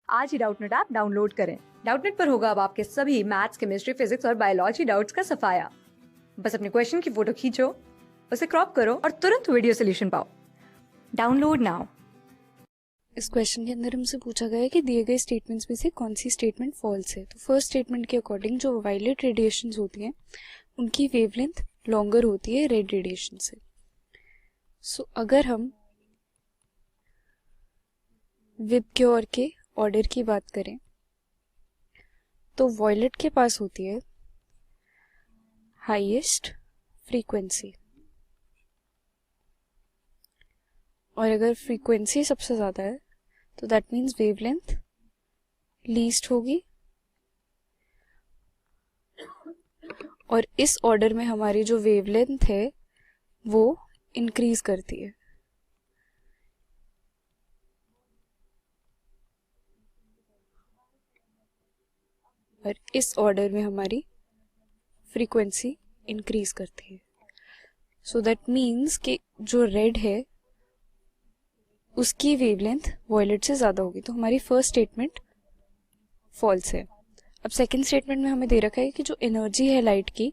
आज ही Doubtnut app download करें। Doubtnut पर होगा अब आपके सभी मैथ्स, केमिस्ट्री, फिजिक्स और बायोलॉजी डाउट्स का सफाया। बस अपने क्वेश्चन की फोटो खींचो, उसे क्रॉप करो और तुरंत वीडियो सोल्यूशन पाओ। Download now. इस क्वेश्चन के अंदर हमसे पूछा गया है कि दिए गए स्टेटमेंट्स में से कौन सी स्टेटमेंट फॉल्स है। तो फर्स्ट स्टेटमेंट के अकॉर्डिंग जो वायलेट रेडिएशंस होती हैं उनकी वेवलेंथ लॉन्गर होती है रेड रेडिएशन से। सो अगर हम विबग्योर के ऑर्डर की बात करें तो वॉयलेट के पास होती है हाईएस्ट फ्रीक्वेंसी, और अगर फ्रीक्वेंसी सबसे ज़्यादा है तो दैट मीन्स वेवलेंथ लीस्ट होगी, और इस ऑर्डर में हमारी जो वेवलेंथ है वो इंक्रीज करती है। और इस ऑर्डर में हमारी फ्रीक्वेंसी इंक्रीज करती है। सो दैट मीन्स कि जो रेड है उसकी वेवलेंथ वॉयलेट से ज़्यादा होगी, तो हमारी फर्स्ट स्टेटमेंट फॉल्स है। अब सेकंड स्टेटमेंट में हमें दे रखा है कि जो एनर्जी है लाइट की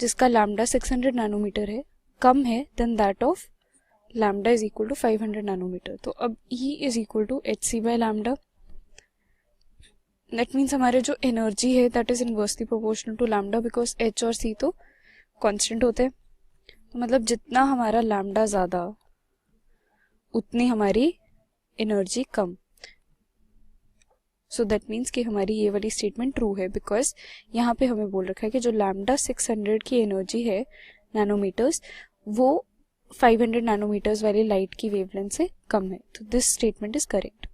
जिसका लैम्डा 600 नैनोमीटर है कम है than that of lambda is equal to 500 nanometre. तो अब E is equal to H C by lambda. That means हमारे जो एनर्जी है that is inversely proportional to lambda because H और C तो कांस्टेंट होते हैं। तो मतलब जितना हमारा लैम्डा ज़्यादा उतनी हमारी energy come. So that means कि हमारी ये वाली स्टेटमेंट ट्रू है बिकॉज यहाँ पे हमें बोल रखा है कि जो लैम्डा 600 की एनर्जी है नैनोमीटर्स वो 500 नैनोमीटर्स वाली लाइट की वेवलेंथ से कम है। तो this statement is correct.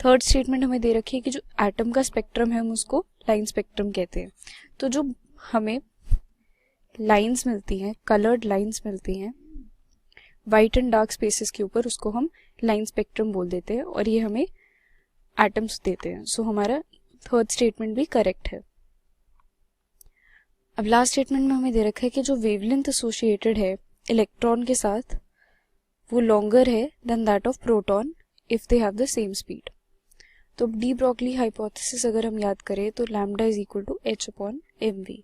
Third statement हमें दे रखी है कि जो एटम का स्पेक्ट्रम है हम उसको लाइन स्पेक्ट्रम कहते हैं। तो जो हमें लाइंस मिलती हैं, कलर्ड लाइंस मिलती हैं वाइट एंड डार्क स्पेसेस के ऊपर, उसको हम लाइन स्पेक्ट्रम बोल देते हैं और ये हमें एटम्स देते हैं। सो हमारा थर्ड स्टेटमेंट भी करेक्ट है। अब लास्ट स्टेटमेंट में हमें दे रखा है कि जो वेवलेंथ एसोसिएटेड है इलेक्ट्रॉन के साथ वो लॉन्गर है than that of proton if they have the same speed. तो डी ब्रॉगली हाइपोथेसिस अगर हम याद करें तो lambda is equal to H upon M V.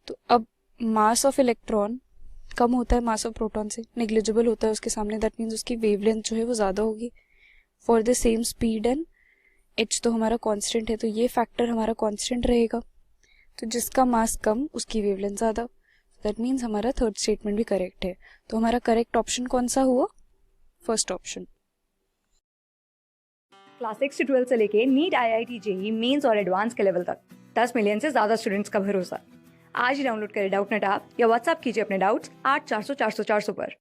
तो अब मास ऑफ इलेक्ट्रॉन कम होता है मास ऑफ प्रोटॉन से, नेग्लिजिबल होता है उसके सामने, दैट मीन्स उसकी वेवलेंथ जो है वो ज़्यादा होगी for the same speed and H तो हमारा कांस्टेंट है तो ये फैक्टर हमारा कांस्टेंट रहेगा। तो जिसका मास कम उसकी वेवलेंथ ज़्यादा, दैट मीन्स हमारा थर्ड स्टेटमेंट भी करेक्ट है। तो हमारा करेक्ट ऑप्शन कौन सा हुआ? First option. क्लास 6 से 12 से लेके नीट, IIT, JEE मेंस और एडवांस के लेवल तक 10 मिलियन से ज्यादा स्टूडेंट्स का भरोसा। आज ही डाउनलोड करें डाउटनेट ऐप या व्हाट्सएप कीजिए अपने डाउट्स 8400 400 400 पर।